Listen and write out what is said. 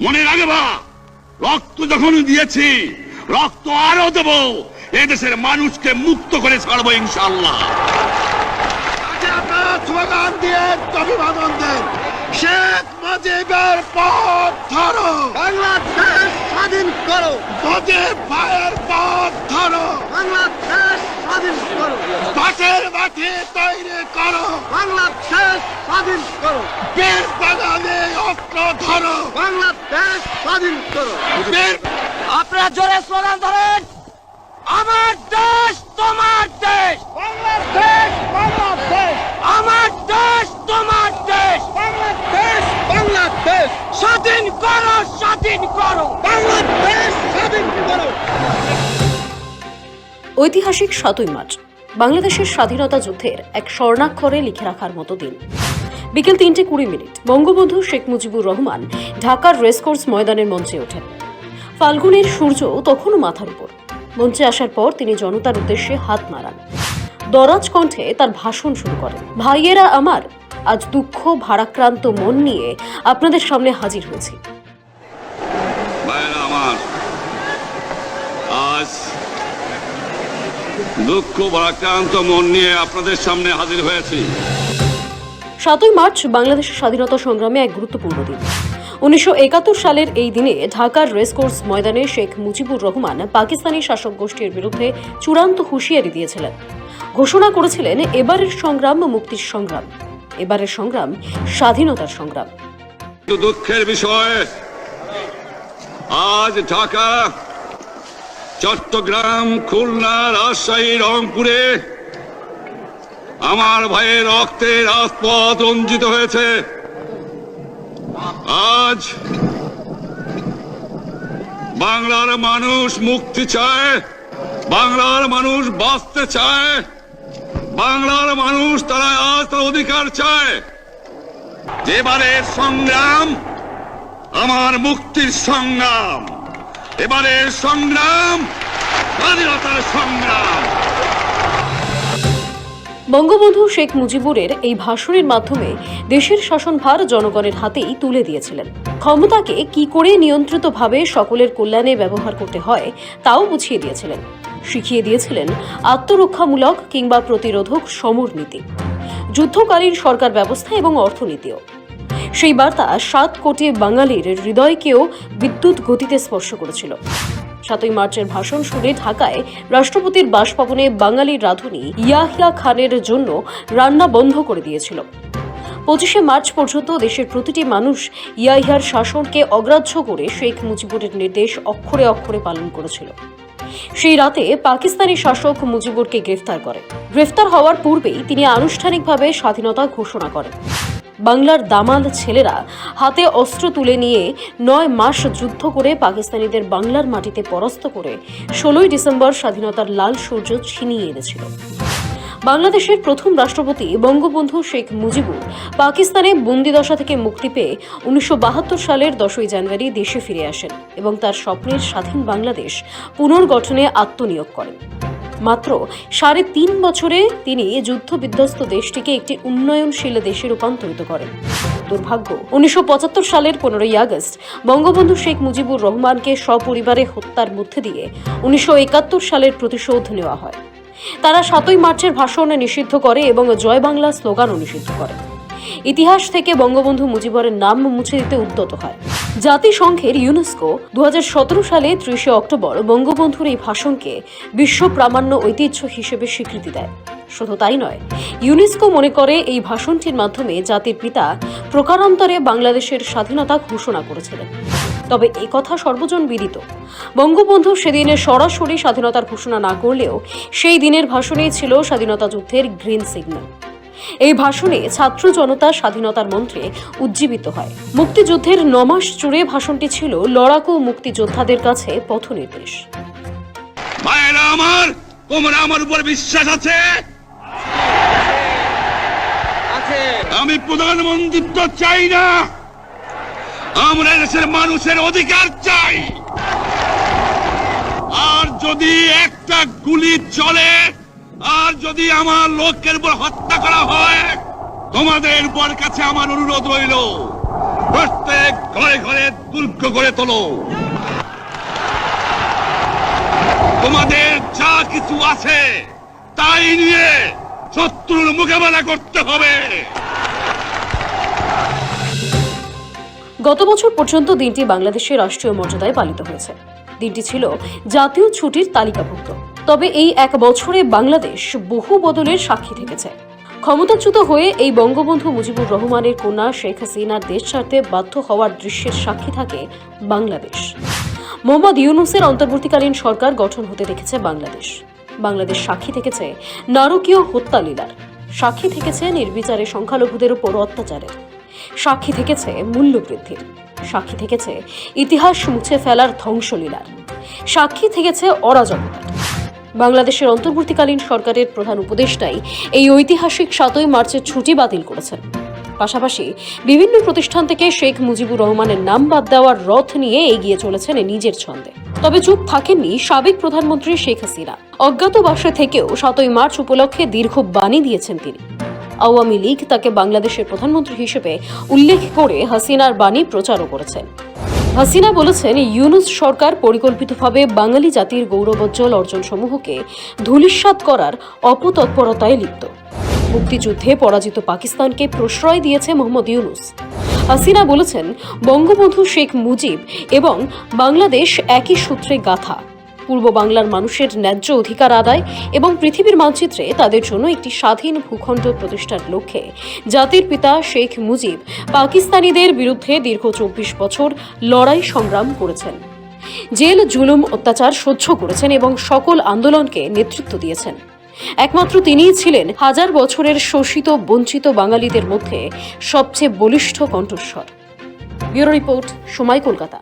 মনে রাখবা, রক্ত যখন দিয়েছি, রক্ত আরো দেব। এদেশের মানুষকে মুক্ত করে ছাড়বো ইনশাআল্লাহ। স্লোগান দিয়ে অভিবাদন দেন, শেখ মুজিবের পথ ধরো, বাংলাদেশ স্বাধীন করো, মুজিব ভাইয়ের পথ ধরো, বাংলাদেশ স্বাধীন করো, বাটের মাঠে তৈরি করো, বাংলাদেশ স্বাধীন করো, বীর বাঙালি অস্ত্র ধরো, বাংলাদেশ স্বাধীন করো। আপনারা জোরে স্লোগান ধরেন, আমার দেশ তোমার দেশ, বাংলাদেশ বাংলাদেশ, আমার দেশ তোমার দেশ, বাংলাদেশ বাংলাদেশ, স্বাধীন করো, স্বাধীন করো, বাংলাদেশ স্বাধীন করো। ঐতিহাসিক ৭ই মার্চ বাংলাদেশের স্বাধীনতা যুদ্ধের এক স্বর্ণাক্ষরে লিখে রাখার মতো দিন। বিকেল ৩:২০ বঙ্গবন্ধু শেখ মুজিবুর রহমান ঢাকার রেসকোর্স ময়দানের মঞ্চে ওঠেন। ফাল্গুনের সূর্য তখনও মাথার উপর। মঞ্চে আসার পর তিনি জনতার উদ্দেশ্যে হাত নাড়ান। দরাজ কণ্ঠে তার ভাষণ শুরু করেন। ভাইয়েরা আমার, আজ দুঃখ ভারাক্রান্ত মন নিয়ে আপনাদের সামনে হাজির হয়েছি। ভাইয়েরা আমার, আজ দুঃখ ভারাক্রান্ত মন নিয়ে আপনাদের সামনে হাজির হয়েছি। ৭ই মার্চ বাংলাদেশের স্বাধীনতা সংগ্রামে এক গুরুত্বপূর্ণ দিন। ১৯৭১ সালের এই দিনে ঢাকার রেসকোর্স ময়দানে শেখ মুজিবুর রহমান পাকিস্তানি শাসক গোষ্ঠীর বিরুদ্ধে চূড়ান্ত হুঁশিয়ারি দিয়েছিলেন। ঘোষণা করেছিলেন, এবারের সংগ্রাম মুক্তির সংগ্রাম, এবারের সংগ্রাম স্বাধীনতার সংগ্রাম। দুঃখের বিষয়, আজ ঢাকা, চট্টগ্রাম, খুলনা, রাজশাহী, রংপুরে আমার ভাইয়ের রক্তে রাজপথ রঞ্জিত হয়েছে। আজ বাংলার মানুষ মুক্তি চায়, বাংলার মানুষ বাঁচতে চায়, বাংলার মানুষ তারা আজ তার অধিকার চায়। এবারের সংগ্রাম আমার মুক্তির সংগ্রাম, এবারের সংগ্রাম স্বাধীনতার সংগ্রাম। বঙ্গবন্ধু শেখ মুজিবুরের এই ভাষণের মাধ্যমে দেশের শাসনভার জনগণের হাতেই তুলে দিয়েছিলেন। ক্ষমতাকে কি করে নিয়ন্ত্রিতভাবে সকলের কল্যাণে ব্যবহার করতে হয় তাও বুঝিয়ে দিয়েছিলেন। শিখিয়ে দিয়েছিলেন আত্মরক্ষামূলক কিংবা প্রতিরোধক সমর নীতি, যুদ্ধকালীন সরকার ব্যবস্থা এবং অর্থনীতিও। সেই বার্তা ৭ কোটি বাঙালির হৃদয়কেও বিদ্যুৎ গতিতে স্পর্শ করেছিল। ৭ই মার্চের ভাষণ শুনে ঢাকায় রাষ্ট্রপতির বাসভবনে বাঙালির রাঁধুনি ইয়াহিয়া খানের জন্য রান্না বন্ধ করে দিয়েছিল। ২৫শে মার্চ পর্যন্ত দেশের প্রতিটি মানুষ ইয়াহিয়ার শাসনকে অগ্রাহ্য করে শেখ মুজিবুরের নির্দেশ অক্ষরে অক্ষরে পালন করেছিল। সেই রাতে পাকিস্তানি শাসক মুজিবুরকে গ্রেফতার করে। গ্রেফতার হওয়ার পূর্বেই তিনি আনুষ্ঠানিকভাবে স্বাধীনতা ঘোষণা করেন। বাংলার দামাল ছেলেরা হাতে অস্ত্র তুলে নিয়ে ৯ মাস যুদ্ধ করে পাকিস্তানিদের বাংলার মাটিতে পরাস্ত করে ১৬ই ডিসেম্বর স্বাধীনতার লাল সূর্য ছিনিয়ে এনেছিল। বাংলাদেশের প্রথম রাষ্ট্রপতি বঙ্গবন্ধু শেখ মুজিবুর পাকিস্তানে বন্দিদশা থেকে মুক্তি পেয়ে ১৯৭২ সালের ১০ই জানুয়ারি দেশে ফিরে আসেন এবং তার স্বপ্নের স্বাধীন বাংলাদেশ পুনর্গঠনে আত্মনিয়োগ করেন। মাত্র ৩.৫ বছরে তিনি যুদ্ধবিধ্বস্ত দেশটিকে একটি উন্নয়নশীল দেশে রূপান্তরিত করেন। দুর্ভাগ্য, ১৯৭৫ সালের ১৫ই আগস্ট বঙ্গবন্ধু শেখ মুজিবুর রহমানকে সপরিবারে হত্যার মধ্যে দিয়ে ১৯৭১ সালের প্রতিশোধ নেওয়া হয়। তারা ৭ই মার্চের ভাষণ নিষিদ্ধ করে এবং জয় বাংলা স্লোগানও নিষিদ্ধ করে। ইতিহাস থেকে বঙ্গবন্ধু মুজিবুরের নাম মুছে দিতে উদ্যত হয়। জাতিসংঘের ইউনেস্কো ২০১৭ সালে ৩০শে অক্টোবর বঙ্গবন্ধুর এই ভাষণকে বিশ্ব প্রামাণ্য ঐতিহ্য হিসেবে স্বীকৃতি দেয়। শুধু তাই নয়, ইউনেস্কো মনে করে এই ভাষণটির মাধ্যমে জাতির পিতা প্রকারান্তরে বাংলাদেশের স্বাধীনতা ঘোষণা করেছিলেন। তবে এই কথা সর্বজন বিদিত, বঙ্গবন্ধু সেদিনে সরাসরি স্বাধীনতার ঘোষণা না করলেও সেই দিনের ভাষণেই ছিল স্বাধীনতা যুদ্ধের গ্রিন সিগন্যাল। এই ভাষণে ছাত্র জনতা স্বাধীনতার মন্ত্রে উজ্জীবিত হয়। মুক্তিযুদ্ধের ৯ মাস জুড়ে ভাষণটি ছিল লড়াকু মুক্তিযোদ্ধাদের কাছে পথ নির্দেশ। ভাইয়েরা আমার, তোমরা আমার উপর বিশ্বাস আছে? আমি প্রধানমন্ত্রিত্ব চাই না, আমরা দেশের মানুষের অধিকার চাই। আর যদি একটা গুলি চলে, আর যদি আমার লোকের উপর হত্যা করা হয়, তোমাদের উপর কাছে আমার অনুরোধ রইল, প্রত্যেক ঘরে ঘরে দুর্গ গড়ে তোলো। তোমাদের যা কিছু আছে তাই নিয়ে শত্রুর মোকাবেলা করতে হবে। গত বছর পর্যন্ত দিনটি বাংলাদেশের রাষ্ট্রীয় মর্যাদায় পালিত হয়েছে। দিনটি ছিল জাতীয় ছুটির তালিকাভুক্ত। তবে এই এক বছরে বাংলাদেশ বহু বদলের সাক্ষী থেকেছে। ক্ষমতাচ্যুত হয়ে এই বঙ্গবন্ধু মুজিবুর রহমানের কন্যা শেখ হাসিনার দেশ ছাড়তে বাধ্য হওয়ার দৃশ্যের সাক্ষী থাকে বাংলাদেশ। মোহাম্মদ ইউনূসের অন্তর্বর্তীকালীন সরকার গঠন হতে দেখেছে বাংলাদেশ। বাংলাদেশ সাক্ষী থেকেছে নারকীয় হত্যালীলার, সাক্ষী থেকেছে নির্বিচারে সংখ্যালঘুদের উপর অত্যাচারের, সাক্ষী থেকেছে মূল্যবৃদ্ধির, সাক্ষী থেকেছে ইতিহাস মুছে ফেলার ধ্বংসলীলার, সাক্ষী থেকেছে অরাজকতার। বাংলাদেশের অন্তর্বর্তীকালীন সরকারের প্রধান উপদেষ্টাই এই ঐতিহাসিক ৭ই মার্চের ছুটি বাতিল করেছেন। পাশাপাশি বিভিন্ন প্রতিষ্ঠান থেকে শেখ মুজিবুর রহমানের নাম বাদ দেওয়ার রথ নিয়ে এগিয়ে চলেছেন নিজের ছন্দে। তবে চুপ থাকেননি সাবেক প্রধানমন্ত্রী শেখ হাসিনা। অজ্ঞাতবাসে থেকেও ৭ই মার্চ উপলক্ষে দীর্ঘ বাণী দিয়েছেন তিনি। আওয়ামী লীগ তাকে বাংলাদেশের প্রধানমন্ত্রী হিসেবে উল্লেখ করে হাসিনার বাণী প্রচারও করেছেন। হাসিনা বলেছেন, ইউনূস সরকার পরিকল্পিতভাবে বাঙালি জাতির গৌরবোজ্জ্বল অর্জনসমূহকে ধূলিসাৎ করার অপতৎপরতায় লিপ্ত। মুক্তিযুদ্ধে পরাজিত পাকিস্তানকে প্রশ্রয় দিয়েছে মোহাম্মদ ইউনূস। হাসিনা বলেছেন, বঙ্গবন্ধু শেখ মুজিব এবং বাংলাদেশ একই সূত্রে গাঁথা। পূর্ব বাংলার মানুষের ন্যায্য অধিকার আদায় এবং পৃথিবীর মানচিত্রে তাদের জন্য একটি স্বাধীন ভূখণ্ড প্রতিষ্ঠার লক্ষ্যে জাতির পিতা শেখ মুজিব পাকিস্তানিদের বিরুদ্ধে দীর্ঘ ২৪ বছর লড়াই সংগ্রাম করেছেন। জেল, জুলুম, অত্যাচার সহ্য করেছেন এবং সকল আন্দোলনকে নেতৃত্ব দিয়েছেন। একমাত্র তিনিই ছিলেন হাজার বছরের শোষিত বঞ্চিত বাঙালিদের মধ্যে সবচেয়ে বলিষ্ঠ কণ্ঠস্বর। ব্যুরো রিপোর্ট, সময়, কলকাতা।